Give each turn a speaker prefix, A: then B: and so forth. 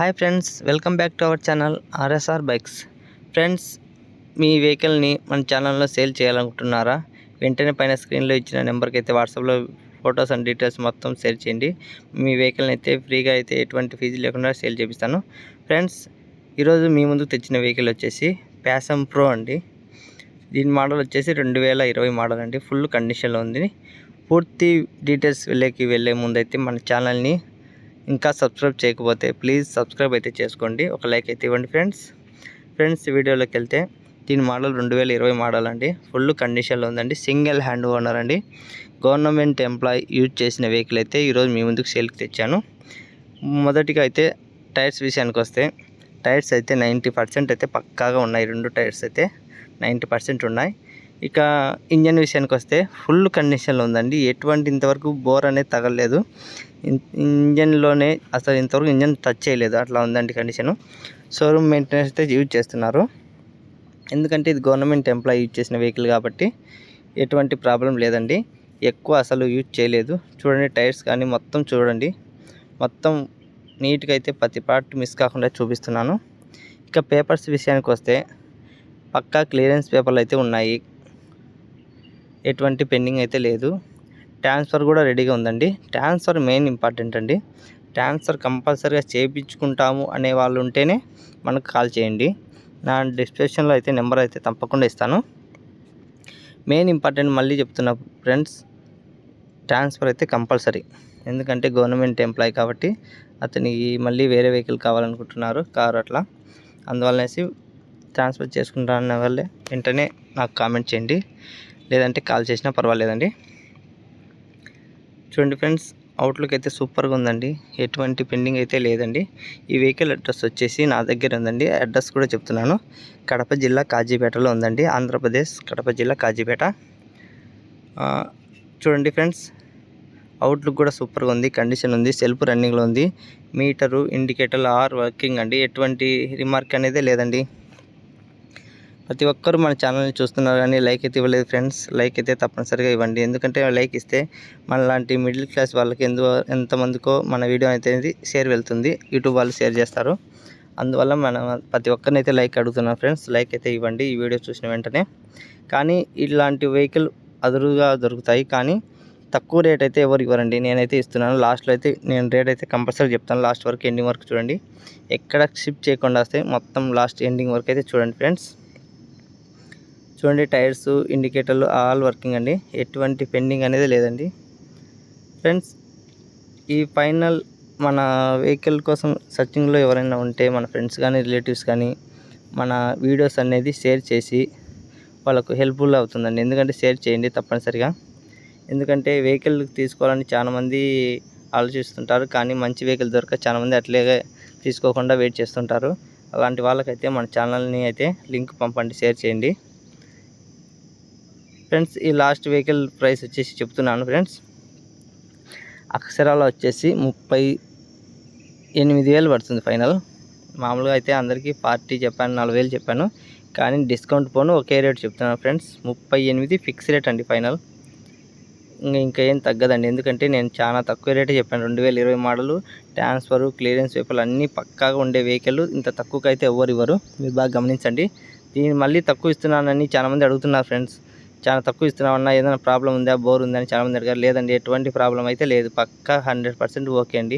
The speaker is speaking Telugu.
A: Hi friends, welcome back to our channel RSR bikes. Friends, మీ వెహికల్ని మన ఛానల్లో సేల్ చేయాలనుకుంటున్నారా? వెంటనే పైన స్క్రీన్లో ఇచ్చిన నెంబర్కి అయితే వాట్సాప్లో ఫొటోస్ అండ్ డీటెయిల్స్ మొత్తం షేర్ చేయండి. మీ వెహికల్ని అయితే ఫ్రీగా అయితే ఎటువంటి ఫీజు లేకుండా సేల్ చేపిస్తాను. ఫ్రెండ్స్, ఈరోజు మీ ముందుకు తెచ్చిన వెహికల్ వచ్చేసి ప్యాషన్ ప్రో అండి. దీని మోడల్ వచ్చేసి 2020 మోడల్ అండి. ఫుల్ కండిషన్లో ఉంది. పూర్తి డీటెయిల్స్ వెళ్ళే ముందు అయితే మన ఛానల్ని ఇంకా సబ్స్క్రైబ్ చేయకపోతే ప్లీజ్ సబ్స్క్రైబ్ అయితే చేసుకోండి. ఒక లైక్ అయితే ఇవ్వండి ఫ్రెండ్స్. వీడియోలోకి వెళ్తే దీని మోడల్ 2020 మోడల్ అండి. ఫుల్ కండిషన్లో ఉందండి. సింగిల్ హ్యాండ్ ఓనర్ అండి. గవర్నమెంట్ ఎంప్లాయీ యూజ్ చేసిన వెహికల్ అయితే ఈరోజు మీ ముందుకు సేల్కి తెచ్చాను. మొదటిగా అయితే టైర్స్ విషయానికి వస్తే టైర్స్ అయితే 90% అయితే పక్కాగా ఉన్నాయి. రెండు టైర్స్ అయితే 90% ఉన్నాయి. ఇక ఇంజన్ విషయానికి వస్తే ఫుల్ కండిషన్లో ఉందండి. ఎటువంటి ఇంతవరకు బోర్ అనేది తగలలేదు. ఇంజన్లోనే అసలు ఇంతవరకు ఇంజన్ టచ్ చేయలేదు, అట్లా ఉందండి కండిషను. షోరూమ్ మెయింటెనెన్స్ అయితే యూజ్ చేస్తున్నారు. ఎందుకంటే ఇది గవర్నమెంట్ ఎంప్లాయీ యూజ్ చేసిన వెహికల్ కాబట్టి ఎటువంటి ప్రాబ్లం లేదండి. ఎక్కువ అసలు యూజ్ చేయలేదు. చూడండి, టైర్స్ కానీ మొత్తం చూడండి, మొత్తం నీట్గా అయితే ప్రతి పార్ట్ మిస్ కాకుండా చూపిస్తున్నాను. ఇక పేపర్స్ విషయానికి వస్తే పక్కా క్లియరెన్స్ పేపర్లు అయితే ఉన్నాయి. ఎటువంటి పెండింగ్ అయితే లేదు. ట్రాన్స్ఫర్ కూడా రెడీగా ఉందండి. ట్రాన్స్ఫర్ మెయిన్ ఇంపార్టెంట్ అండి. ట్రాన్స్ఫర్ కంపల్సరీగా చేయించుకుంటాము అనే వాళ్ళు ఉంటేనే మనకు కాల్ చేయండి. నా డిస్క్రిప్షన్లో అయితే నెంబర్ అయితే తప్పకుండా ఇస్తాను. మెయిన్ ఇంపార్టెంట్ మళ్ళీ చెప్తున్నా ఫ్రెండ్స్, ట్రాన్స్ఫర్ అయితే కంపల్సరీ. ఎందుకంటే గవర్నమెంట్ ఎంప్లాయీ కాబట్టి అతనికి మళ్ళీ వేరే వెహికల్ కావాలనుకుంటున్నారు, కారు అట్లా. అందువల్లనేసి ట్రాన్స్ఫర్ చేసుకుంటానన్న వాళ్ళే వెంటనే నాకు కామెంట్ చేయండి, లేదంటే కాల్ చేసినా పర్వాలేదండి. చూడండి ఫ్రెండ్స్, అవుట్లుక్ అయితే సూపర్గా ఉందండి. ఎటువంటి పెండింగ్ అయితే లేదండి. ఈ వెహికల్ అడ్రస్ వచ్చేసి నా దగ్గర ఉందండి. అడ్రస్ కూడా చెప్తున్నాను. కడప జిల్లా కాజీపేటలో ఉందండి. ఆంధ్రప్రదేశ్ కడప జిల్లా కాజీపేట. చూడండి ఫ్రెండ్స్, అవుట్లుక్ కూడా సూపర్గా ఉంది, కండిషన్ ఉంది, సెల్ఫ్ రన్నింగ్లో ఉంది. మీటరు, ఇండికేటర్లు ఆర్ వర్కింగ్ అండి. ఎటువంటి రిమార్క్ అనేది లేదండి. ప్రతి ఒక్కరు మన ఛానల్ని చూస్తున్నారు కానీ లైక్ అయితే ఇవ్వలేదు ఫ్రెండ్స్. లైక్ అయితే తప్పనిసరిగా ఇవ్వండి. ఎందుకంటే లైక్ ఇస్తే మనలాంటి మిడిల్ క్లాస్ వాళ్ళకి ఎంతమందికో మన వీడియో అయితే షేర్ వెళ్తుంది. యూట్యూబ్ వాళ్ళు షేర్ చేస్తారు. అందువల్ల మనం ప్రతి ఒక్కరిని అయితే లైక్ అడుగుతున్నాం ఫ్రెండ్స్. లైక్ అయితే ఇవ్వండి ఈ వీడియో చూసిన వెంటనే. కానీ ఇలాంటి వెహికల్ అదురుగా దొరుకుతాయి, కానీ తక్కువ రేట్ అయితే ఎవరు ఇవ్వరండి. నేనైతే ఇస్తున్నాను. లాస్ట్లో అయితే నేను రేట్ అయితే కంపల్సరీ చెప్తాను. లాస్ట్ వరకు ఎండింగ్ వరకు చూడండి. ఎక్కడ షిఫ్ట్ చేయకుండా వస్తే మొత్తం లాస్ట్ ఎండింగ్ వరకు అయితే చూడండి ఫ్రెండ్స్. చూడండి, టైర్స్, ఇండికేటర్లు ఆల్ వర్కింగ్ అండి. ఎటువంటి పెండింగ్ అనేది లేదండి ఫ్రెండ్స్. ఈ ఫైనల్ మన వెహికల్ కోసం సర్చింగ్లో ఎవరైనా ఉంటే మన ఫ్రెండ్స్ కానీ రిలేటివ్స్ కానీ మన వీడియోస్ అనేది షేర్ చేసి వాళ్ళకు హెల్ప్ఫుల్ అవుతుందండి. ఎందుకంటే షేర్ చేయండి తప్పనిసరిగా. ఎందుకంటే వెహికల్ తీసుకోవాలని చాలామంది ఆలోచిస్తుంటారు, కానీ మంచి వెహికల్ దొరక చాలామంది అట్లే తీసుకోకుండా వెయిట్ చేస్తుంటారు. అలాంటి వాళ్ళకైతే మన ఛానల్ని అయితే లింక్ పంపండి, షేర్ చేయండి ఫ్రెండ్స్. ఈ లాస్ట్ వెహికల్ ప్రైస్ వచ్చేసి చెప్తున్నాను ఫ్రెండ్స్. అక్షరాల వచ్చేసి 38,000 పడుతుంది ఫైనల్. మామూలుగా అయితే అందరికీ 40 చెప్పాను, 40,000 చెప్పాను, కానీ డిస్కౌంట్ పోను ఒకే రేట్ చెప్తున్నాను ఫ్రెండ్స్. 38 ఫిక్స్ రేట్ అండి ఫైనల్. ఇంకా ఏం తగ్గదండి. ఎందుకంటే నేను చాలా తక్కువ రేటే చెప్పాను. 2020 మోడలు, ట్రాన్స్ఫరు, క్లియరెన్స్ పేపర్లు అన్నీ పక్కాగా ఉండే వెహికల్ ఇంత తక్కువకి అయితే ఎవరు ఇవ్వరు. మీరు బాగా గమనించండి. దీన్ని మళ్ళీ తక్కువ ఇస్తున్నానని చాలామంది అడుగుతున్నారు ఫ్రెండ్స్. చాలా తక్కువ ఇస్తున్నామన్నా ఏదైనా ప్రాబ్లం ఉందా, బోర్ ఉందని చాలామంది అడిగారు. లేదండి, ఎటువంటి ప్రాబ్లం అయితే లేదు. పక్కా 100% ఓకే అండి.